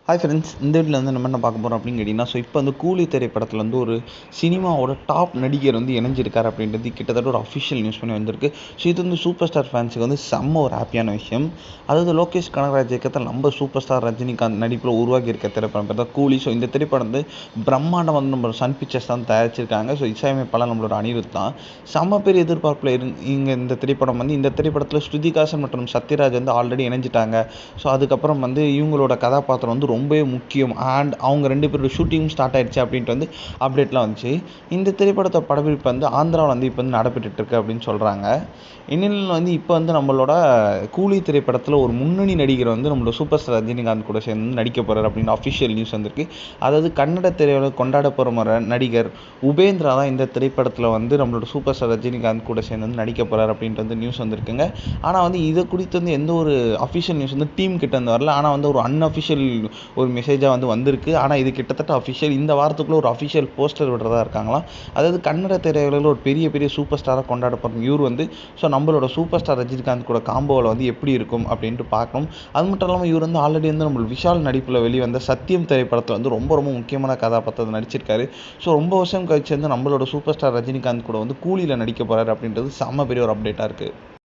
Hi friends, இந்த வீட்டில் வந்து நம்ம என்ன பார்க்க போகிறோம் அப்படின்னு கேட்டிங்கன்னா, இப்போ வந்து கூலி திரைப்படத்தில் வந்து ஒரு சினிமாவோட டாப் நடிகர் வந்து இணைஞ்சிருக்காரு அப்படின்றது கிட்டத்தட்ட ஒரு அஃபிஷியல் நியூஸ் பண்ணி வந்திருக்கு. ஸோ இது வந்து சூப்பர் ஸ்டார் ஃபேன்ஸுக்கு வந்து செம்ம ஒரு ஹாப்பியான விஷயம். அதாவது லோகேஷ் கனகராஜ் இயக்கத்தில் நம்ம சூப்பர் ஸ்டார் ரஜினிகாந்த் நடிப்பில் உருவாகி இருக்க திரைப்படம் பார்த்தா கூலி. ஸோ இந்த திரைப்படம் வந்து பிரம்மாண்டம் வந்து நம்ம சன் பிக்சர்ஸ் தான் தயாரிச்சிருக்காங்க. ஸோ இசையமைப்பாளர் நம்மளோட அனிருத் தான். செம்ம பெரிய எதிர்பார்ப்பில் இங்கே இந்த திரைப்படம் வந்து இந்த திரைப்படத்தில் ஸ்ருதிகாசன் மற்றும் சத்யராஜ் வந்து ஆல்ரெடி இணைஞ்சிட்டாங்க. ஸோ அதுக்கப்புறம் வந்து இவங்களோட கதாபாத்திரம் வந்து ரொம்பவே முக்கியம். அண்ட் அவங்க 2 பேரோட ஷூட்டிங் ஸ்டார்ட் ஆயிடுச்சு அப்படின்ட்டு வந்து அப்டேட்லாம் வந்துச்சு. இந்த திரைப்படத்தை படப்பிடிப்பு வந்து ஆந்திராவில் வந்து இப்போ வந்து நடைபெற்றுருக்கு அப்படின்னு சொல்கிறாங்க. இந்நிலையில் வந்து இப்போ வந்து நம்மளோட கூலி திரைப்படத்தில் ஒரு முன்னணி நடிகர் வந்து நம்மளோட சூப்பர் ஸ்டார் ரஜினிகாந்த் கூட சேர்ந்து நடிக்க போகிறார் அப்படின்னு அஃபிஷியல் நியூஸ் வந்திருக்கு. அதாவது கன்னட திரையுலகில் கொண்டாட போகிற நடிகர் உபேந்திரா தான் இந்த திரைப்படத்தில் வந்து நம்மளோட சூப்பர் ஸ்டார் ரஜினிகாந்த் கூட சேர்ந்து வந்து நடிக்க போகிறார் அப்படின்ட்டு வந்து நியூஸ் வந்திருக்குங்க. ஆனால் வந்து இதை குறித்து வந்து எந்த ஒரு அஃபிஷியல் நியூஸ் வந்து டீம் கிட்ட இருந்து வரல. ஆனால் வந்து ஒரு அன்அஃபிஷியல் ஒரு மெசேஜாக வந்து வந்திருக்கு. ஆனால் இது கிட்டத்தட்ட அஃபிஷியல். இந்த வாரத்துக்குள்ளே ஒரு அஃபிஷியல் போஸ்டர் விடுறதா இருக்காங்களாம். அதாவது கன்னட திரையுலகில் ஒரு பெரிய பெரிய சூப்பர் ஸ்டாராக கொண்டாட போகிற இவர் வந்து ஸோ நம்மளோட சூப்பர் ஸ்டார் ரஜினிகாந்த் கூட காம்போவில் வந்து எப்படி இருக்கும் அப்படின்ட்டு பார்க்கணும். அது மட்டும் இல்லாமல் இவர் வந்து ஆல்ரெடி வந்து நம்ம விஷால் நடிப்பில் வெளிவந்த சத்தியம் திரைப்படத்தில் வந்து ரொம்ப ரொம்ப முக்கியமான கதாபாத்திரத்தை நடிச்சிருக்காரு. ஸோ ரொம்ப வருஷம் கழிச்சு வந்து நம்மளோட சூப்பர் ஸ்டார் ரஜினிகாந்த் கூட வந்து கூலியில் நடிக்க போகிறாரு அப்படின்றது செம்ம பெரிய ஒரு அப்டேட்டாக இருக்குது.